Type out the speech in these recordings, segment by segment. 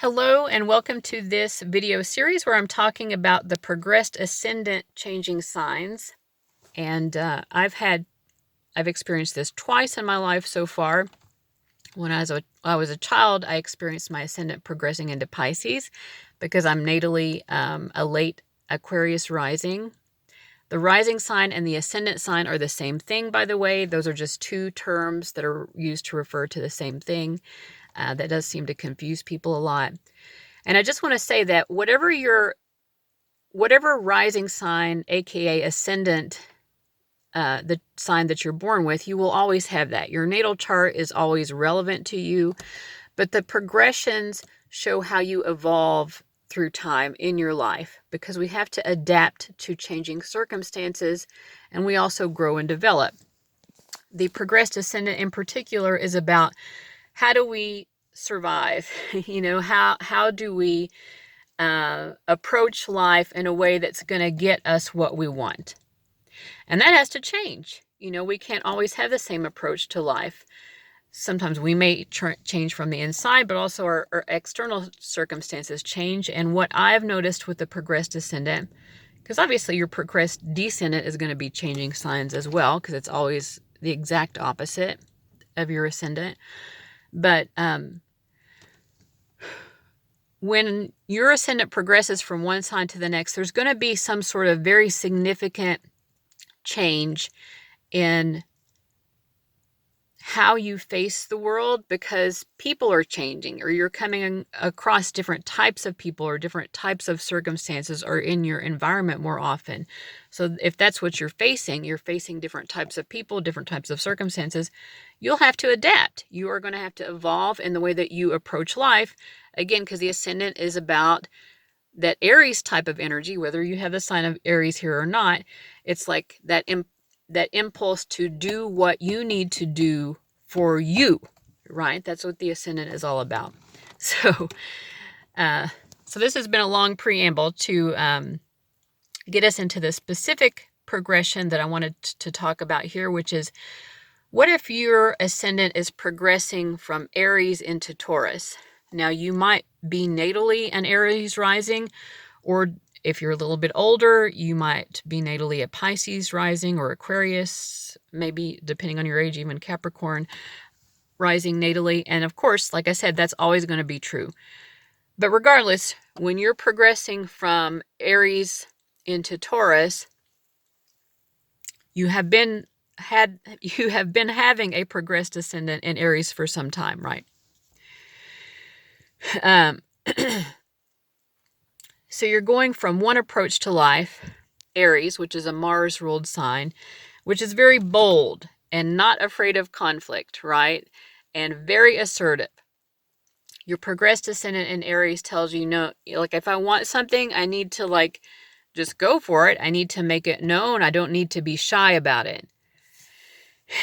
Hello and welcome to this video series where I'm talking about the progressed ascendant changing signs. And I've experienced this twice in my life so far. When I was a child, I experienced my ascendant progressing into Pisces because I'm natally a late Aquarius rising. The rising sign and the ascendant sign are the same thing, by the way. Those are just two terms that are used to refer to the same thing. That does seem to confuse people a lot. And I just want to say that whatever rising sign, aka ascendant, the sign that you're born with, you will always have that. Your natal chart is always relevant to you, but the progressions show how you evolve through time in your life, because we have to adapt to changing circumstances, and we also grow and develop. The progressed ascendant in particular is about how do we survive? How do we approach life in a way that's going to get us what we want? And that has to change. We can't always have the same approach to life. Sometimes we may change from the inside, but also our external circumstances change. And what I've noticed with the progressed ascendant, because obviously your progressed descendant is going to be changing signs as well, because it's always the exact opposite of your ascendant. But when your ascendant progresses from one sign to the next, there's going to be some sort of very significant change in how you face the world, because people are changing, or you're coming across different types of people or different types of circumstances, or in your environment more often. So if that's what you're facing different types of people, different types of circumstances, you'll have to adapt. You are going to have to evolve in the way that you approach life. Again, because the ascendant is about that Aries type of energy, whether you have the sign of Aries here or not. It's like that impulse to do what you need to do for you, right? That's what the ascendant is all about. So this has been a long preamble to get us into the specific progression that I wanted to talk about here, which is, what if your ascendant is progressing from Aries into Taurus? Now, you might be natally an Aries rising, or if you're a little bit older, you might be natally a Pisces rising or Aquarius, maybe depending on your age, even Capricorn rising natally. And of course, like I said, that's always going to be true. But regardless, when you're progressing from Aries into Taurus, you have been having a progressed ascendant in Aries for some time, right? So you're going from one approach to life, Aries, which is a Mars-ruled sign, which is very bold and not afraid of conflict, right? And very assertive. Your progressed ascendant in Aries tells you, no, like, if I want something, I need to just go for it. I need to make it known. I don't need to be shy about it.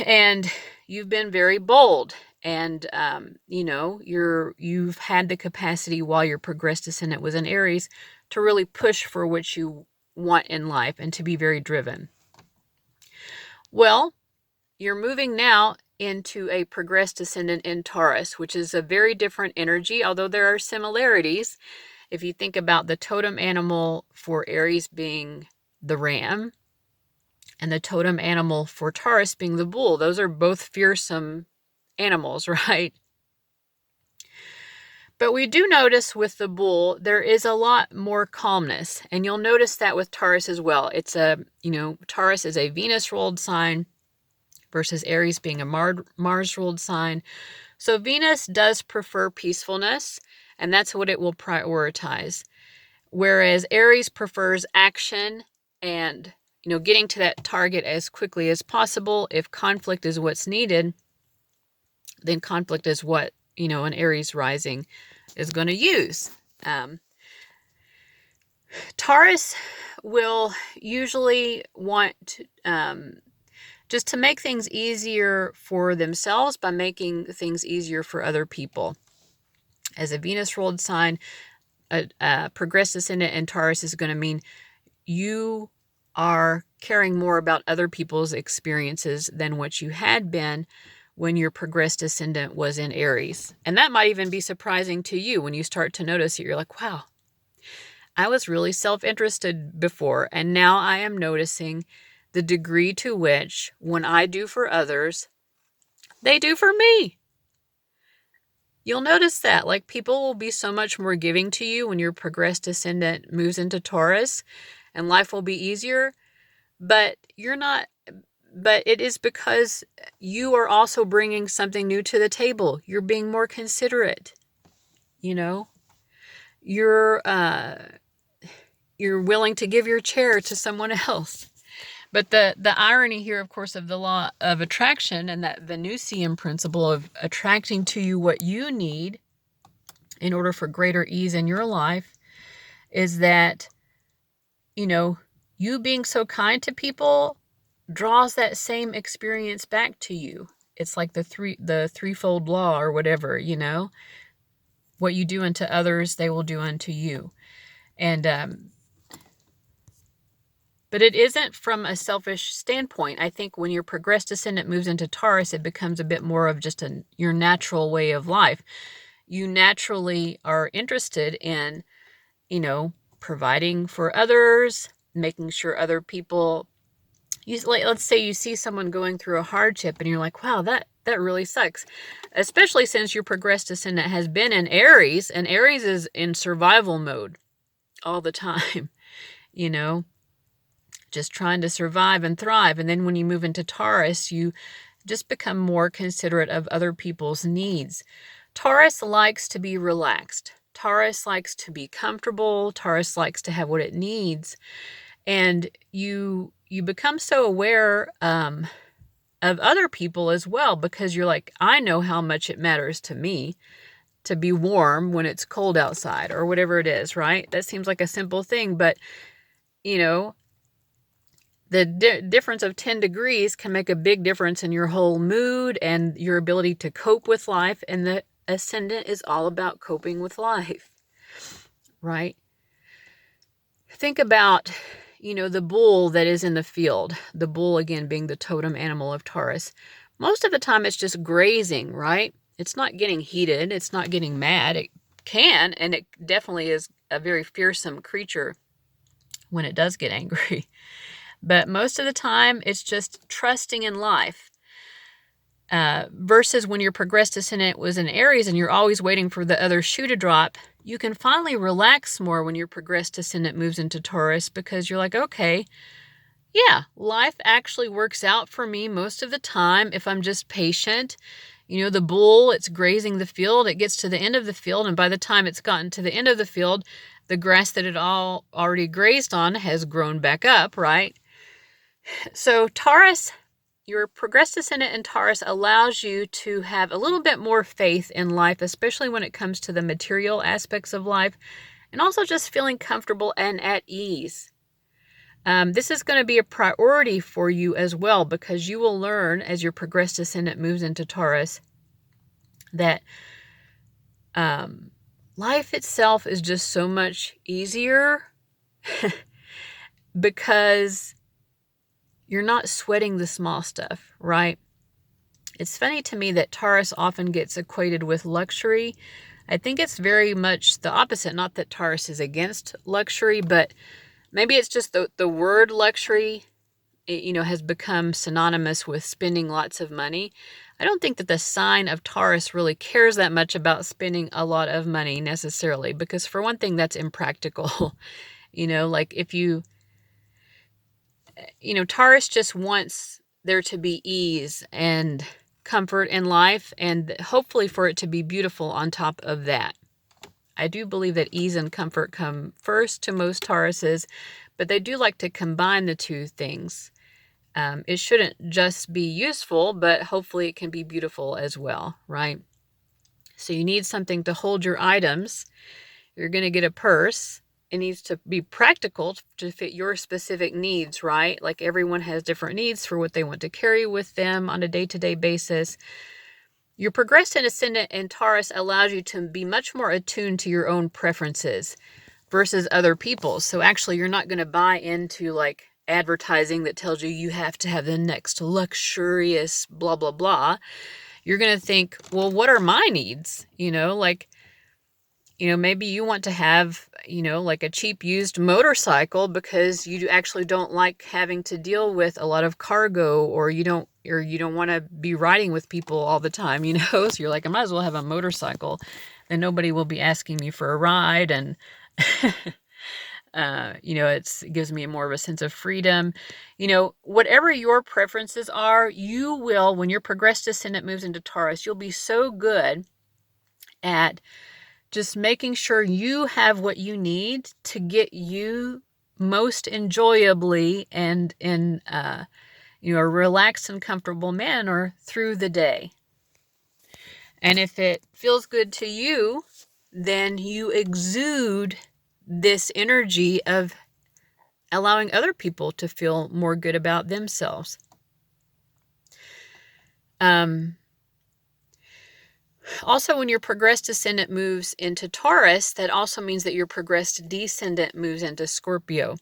And you've been very bold. And, you've had the capacity while your progressed ascendant was in Aries to really push for what you want in life and to be very driven. Well, you're moving now into a progressed ascendant in Taurus, which is a very different energy, although there are similarities. If you think about the totem animal for Aries being the ram, and the totem animal for Taurus being the bull, those are both fearsome animals, right? But we do notice with the bull, there is a lot more calmness. And you'll notice that with Taurus as well. Taurus is a Venus-ruled sign versus Aries being a Mars-ruled sign. So Venus does prefer peacefulness, and that's what it will prioritize. Whereas Aries prefers action and, getting to that target as quickly as possible. If conflict is what's needed, then conflict is what, an Aries rising is going to use. Taurus will usually want just to make things easier for themselves by making things easier for other people. As a Venus-ruled sign, a progressed ascendant in Taurus is going to mean you are caring more about other people's experiences than what you had been when your progressed ascendant was in Aries. And that might even be surprising to you when you start to notice it. You're like, wow, I was really self-interested before, and now I am noticing the degree to which when I do for others, they do for me. You'll notice that, like, people will be so much more giving to you when your progressed ascendant moves into Taurus, and life will be easier, but it is because you are also bringing something new to the table. You're being more considerate, you're willing to give your chair to someone else. But the irony here, of course, of the law of attraction and that Venusian principle of attracting to you what you need in order for greater ease in your life is that, you being so kind to people draws that same experience back to you. It's like the threefold law or whatever, what you do unto others, they will do unto you. And, but it isn't from a selfish standpoint. I think when your progressed ascendant moves into Taurus, it becomes a bit more of just your natural way of life. You naturally are interested in, providing for others, making sure other people, let's say you see someone going through a hardship and you're like, wow, that really sucks. Especially since your progressed ascendant has been in Aries, and Aries is in survival mode all the time, just trying to survive and thrive. And then when you move into Taurus, you just become more considerate of other people's needs. Taurus likes to be relaxed. Taurus likes to be comfortable. Taurus likes to have what it needs. And you become so aware of other people as well, because you're like, I know how much it matters to me to be warm when it's cold outside or whatever it is, right? That seems like a simple thing, but the difference of 10 degrees can make a big difference in your whole mood and your ability to cope with life. And the ascendant is all about coping with life, right? Think about, the bull that is in the field. The bull, again, being the totem animal of Taurus. Most of the time it's just grazing, right? It's not getting heated. It's not getting mad. It can, and it definitely is a very fearsome creature when it does get angry. But most of the time, it's just trusting in life. Versus when your progressed ascendant was in Aries and you're always waiting for the other shoe to drop, you can finally relax more when your progressed ascendant moves into Taurus, because you're like, okay, yeah, life actually works out for me most of the time if I'm just patient. The bull, it's grazing the field. It gets to the end of the field, and by the time it's gotten to the end of the field, the grass that it already grazed on has grown back up, right? So Taurus, your progressed ascendant in Taurus allows you to have a little bit more faith in life, especially when it comes to the material aspects of life, and also just feeling comfortable and at ease. This is going to be a priority for you as well, because you will learn as your progressed ascendant moves into Taurus that life itself is just so much easier because you're not sweating the small stuff, right? It's funny to me that Taurus often gets equated with luxury. I think it's very much the opposite. Not that Taurus is against luxury, but maybe it's just the word luxury, has become synonymous with spending lots of money. I don't think that the sign of Taurus really cares that much about spending a lot of money necessarily, because for one thing, that's impractical. Like if Taurus just wants there to be ease and comfort in life, and hopefully for it to be beautiful on top of that. I do believe that ease and comfort come first to most Tauruses, but they do like to combine the two things. It shouldn't just be useful, but hopefully it can be beautiful as well, right? So you need something to hold your items. You're going to get a purse. It needs to be practical to fit your specific needs, right? Like everyone has different needs for what they want to carry with them on a day-to-day basis. Your progressed ascendant in Taurus allows you to be much more attuned to your own preferences versus other people's. So actually, you're not going to buy into like advertising that tells you have to have the next luxurious blah, blah, blah. you're going to think, well, what are my needs? Like, maybe you want to have, like a cheap used motorcycle because you actually don't like having to deal with a lot of cargo, or you don't want to be riding with people all the time, so you're like, I might as well have a motorcycle, then nobody will be asking me for a ride, and it gives me more of a sense of freedom. Whatever your preferences are, you will, when your progressed ascendant moves into Taurus, you'll be so good at just making sure you have what you need to get you most enjoyably and in a relaxed and comfortable manner through the day. And if it feels good to you, then you exude this energy of allowing other people to feel more good about themselves. Also, when your progressed ascendant moves into Taurus, that also means that your progressed descendant moves into Scorpio.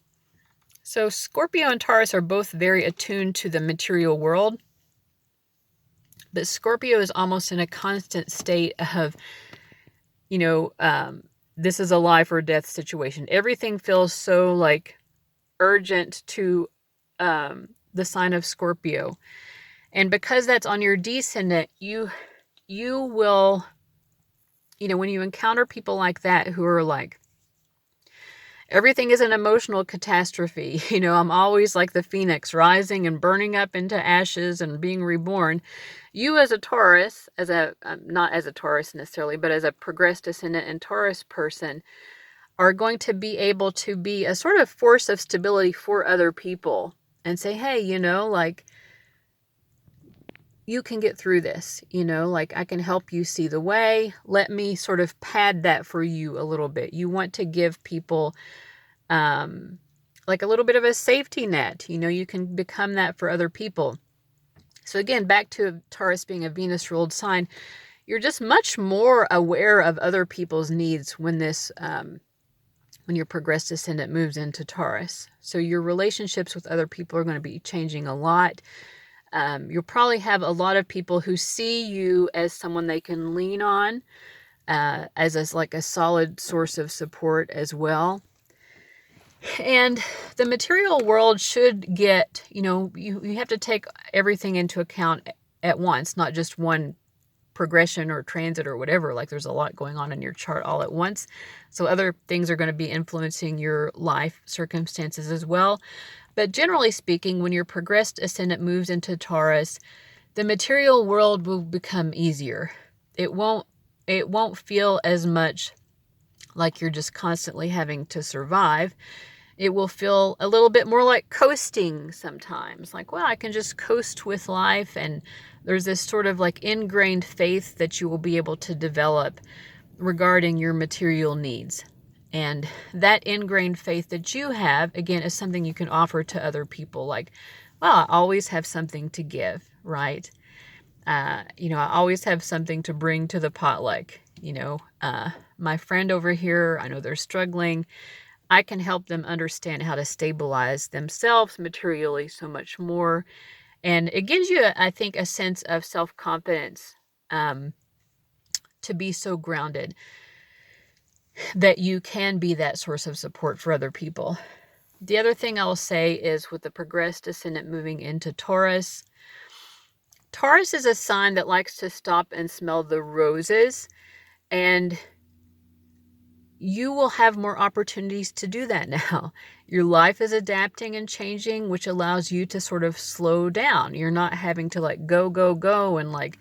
So Scorpio and Taurus are both very attuned to the material world, but Scorpio is almost in a constant state of, this is a life or death situation. Everything feels so like urgent to the sign of Scorpio. And because that's on your descendant, you will, when you encounter people like that who are like, everything is an emotional catastrophe. I'm always like the phoenix rising and burning up into ashes and being reborn. You as a Taurus, not as a Taurus necessarily, but as a progressed ascendant and Taurus person, are going to be able to be a sort of force of stability for other people and say, hey, like, you can get through this, like I can help you see the way. Let me sort of pad that for you a little bit. You want to give people like a little bit of a safety net. You can become that for other people. So again, back to Taurus being a Venus ruled sign, you're just much more aware of other people's needs when your progressed ascendant moves into Taurus. So your relationships with other people are going to be changing a lot. You'll probably have a lot of people who see you as someone they can lean on, as like a solid source of support as well. And the material world should get, you have to take everything into account at once, not just one progression or transit or whatever. Like, there's a lot going on in your chart all at once. So other things are going to be influencing your life circumstances as well. But generally speaking, when your progressed ascendant moves into Taurus, the material world will become easier. It won't feel as much like you're just constantly having to survive. It will feel a little bit more like coasting sometimes. Like, well, I can just coast with life. And there's this sort of like ingrained faith that you will be able to develop regarding your material needs. And that ingrained faith that you have, again, is something you can offer to other people. Like, well, I always have something to give, right? I always have something to bring to the potluck. My friend over here, I know they're struggling. I can help them understand how to stabilize themselves materially so much more. And it gives you, I think, a sense of self-confidence to be so grounded that you can be that source of support for other people. The other thing I'll say is, with the progressed ascendant moving into Taurus, Taurus is a sign that likes to stop and smell the roses, and you will have more opportunities to do that now. Your life is adapting and changing, which allows you to sort of slow down. You're not having to like go, go, go and like,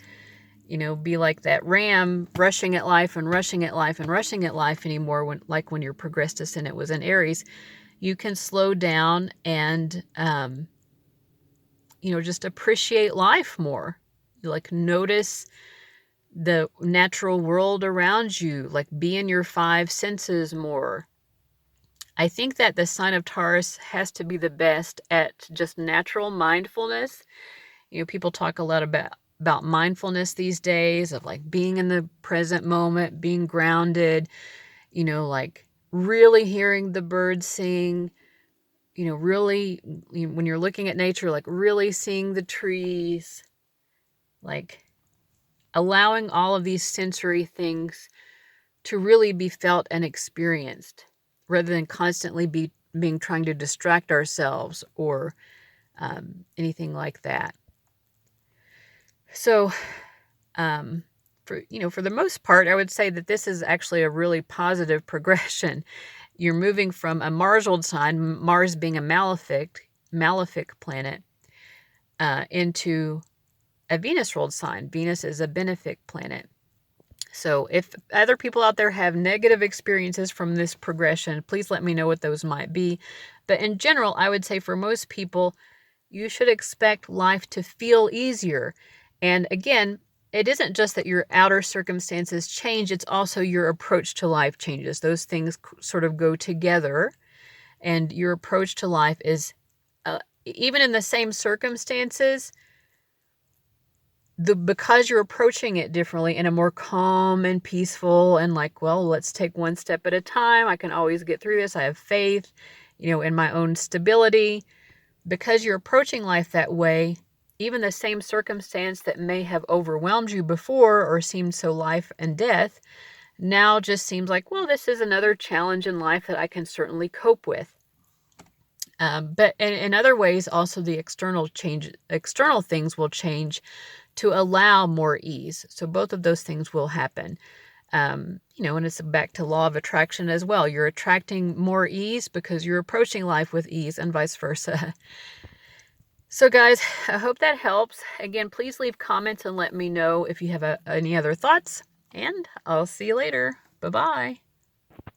be like that ram rushing at life and rushing at life and rushing at life anymore. When your progressed ascendant was in Aries, you can slow down and, just appreciate life more. You like notice the natural world around you, like be in your five senses more. I think that the sign of Taurus has to be the best at just natural mindfulness. People talk a lot about mindfulness these days, of like being in the present moment, being grounded, like really hearing the birds sing, really, when you're looking at nature, like really seeing the trees, like allowing all of these sensory things to really be felt and experienced, rather than constantly being trying to distract ourselves or anything like that. So, for the most part, I would say that this is actually a really positive progression. You're moving from a Mars-ruled sign, Mars being a malefic planet, into a Venus-ruled sign. Venus is a benefic planet. So if other people out there have negative experiences from this progression, please let me know what those might be. But in general, I would say for most people, you should expect life to feel easier. And again, it isn't just that your outer circumstances change, it's also your approach to life changes. Those things sort of go together, and your approach to life is, even in the same circumstances, because you're approaching it differently in a more calm and peaceful and like, well, let's take one step at a time. I can always get through this. I have faith, in my own stability. Because you're approaching life that way, even the same circumstance that may have overwhelmed you before or seemed so life and death, now just seems like, well, this is another challenge in life that I can certainly cope with. But in other ways, also the external things will change to allow more ease. So both of those things will happen. And it's back to law of attraction as well. You're attracting more ease because you're approaching life with ease, and vice versa. So guys, I hope that helps. Again, please leave comments and let me know if you have any other thoughts, and I'll see you later. Bye-bye.